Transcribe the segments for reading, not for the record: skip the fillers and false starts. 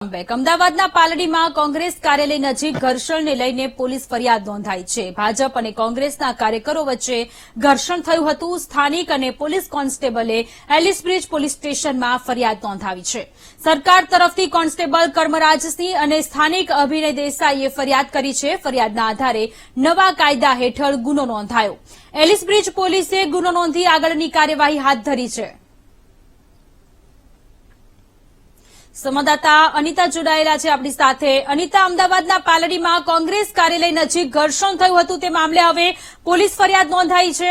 અમદાવાદના પાલડીમાં કોંગ્રેસ કાર્યાલય નજીક ઘર્ષણને લઈને પોલીસ ફરિયાદ નોંધાઈ છે। ભાજપ અને કોંગ્રેસના કાર્યકરો વચ્ચે ઘર્ષણ થયું હતું। સ્થાનિક અને પોલીસ કોન્સ્ટેબલે એલિસ બ્રિજ પોલીસ સ્ટેશનમાં ફરિયાદ નોંધાવી છે। સરકાર તરફથી કોન્સ્ટેબલ કર્મરાજસિંહ અને સ્થાનિક અભિનય દેસાઈએ ફરિયાદ કરી છે। ફરિયાદના આધારે નવા કાયદા હેઠળ ગુનો નોંધાયો। એલિસ બ્રિજ પોલીસે ગુનો નોંધી આગળની કાર્યવાહી હાથ ધરી છે। સંવાદદાતા અનિતા જોડાયેલા છે આપણી સાથે। અનિતા, અમદાવાદના પાલડીમાં કોંગ્રેસ કાર્યાલય નજીક ઘર્ષણ થયું હતું તે મામલે હવે પોલીસ ફરિયાદ નોંધાઈ છે।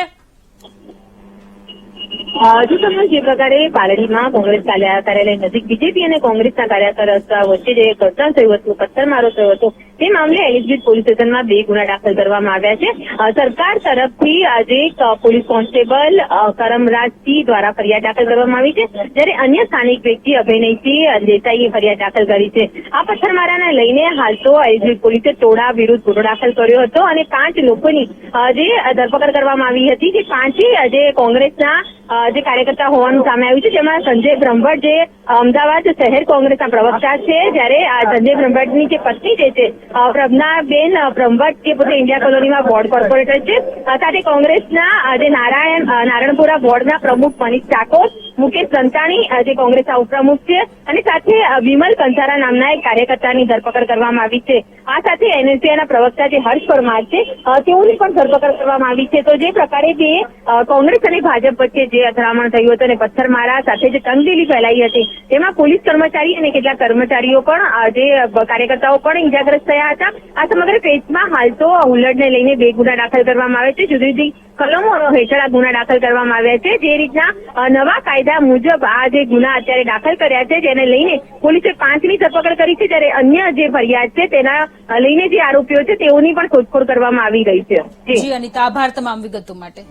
જો તમને જે પ્રકારે પાલડીમાં કોંગ્રેસ કાર્યાલય નજીક બીજેપી અને કોંગ્રેસના કાર્યકર્તાઓ વચ્ચે જે ઘર્ષણ થયું હતું, પથ્થરમારો થયો હતો, તે મામલે એલિસ બ્રિજ પોલીસ સ્ટેશનમાં 2 ગુના દાખલ કરવામાં આવ્યા છે। સરકાર તરફથી આજે પોલીસ કોન્સ્ટેબલ કરમરાજસિંહ દ્વારા ફરિયાદ દાખલ કરવામાં આવી છે, જ્યારે અન્ય સ્થાનિક વ્યક્તિ અભિનયસિંહ દેસાઈએ ફરિયાદ દાખલ કરી છે। આ પથ્થરમારાને લઈને હાલ તો એલિસ બ્રિજ પોલીસે ટોળા વિરુદ્ધ ગુનો દાખલ કર્યો હતો અને 5 લોકોની જે ધરપકડ કરવામાં આવી હતી, જે 5 જે કોંગ્રેસના જે કાર્યકર્તા હોવાનું સામે આવ્યું છે, જેમાં સંજય બ્રહ્મભટ્ટ જે અમદાવાદ શહેર કોંગ્રેસના પ્રવક્તા છે, જ્યારે સંજય બ્રહ્મભટ્ટની જે પત્ની જે છે પ્રજ્ઞાબેન બ્રહ્મભટ્ટ, જે પોતે ઇન્ડિયા કોલોનીમાં બોર્ડ કોર્પોરેટર છે, સાથે કોંગ્રેસના જે નારણપુરા બોર્ડના પ્રમુખ મનીષ ઠાકોર, મુકેશ સંતાણી જે કોંગ્રેસના ઉપપ્રમુખ છે, અને સાથે વિમલ કંસારા નામના એક કાર્યકર્તાની ધરપકડ કરવામાં આવી છે। આ સાથે એનએસયુના પ્રવક્તા જે હર્ષ પરમાર છે, તેઓની પણ ધરપકડ કરવામાં આવી છે। તો જે પ્રકારે જે કોંગ્રેસ અને ભાજપ વચ્ચે જે અથડામણ થયું હતું અને પથ્થરમારા સાથે જે તંગદિલી ફેલાઈ હતી, તેમાં પોલીસ કર્મચારી અને કેટલાક કર્મચારીઓ પણ જે કાર્યકર્તાઓ પણ ઇજાગ્રસ્ત થયા હતા। આ સમગ્ર કેસમાં હાલ તો હુલ્લડને લઈને 2 ગુના દાખલ કરવામાં આવ્યા છે। જુદી જુદી કલમો હેઠળ આ ગુના દાખલ કરવામાં આવ્યા છે। જે રીતના નવા કાયદા મુજબ આ જે ગુના અત્યારે દાખલ કર્યા છે, જેને લઈને પોલીસે 5ની ધરપકડ કરી છે, જ્યારે અન્ય જે ફરિયાદ છે તેના લઈને જે આરોપીઓ છે તેઓની પણ શોધખોળ કરવામાં આવી રહી છે। જી અનિતા, આભાર તમામ વિગતો માટે।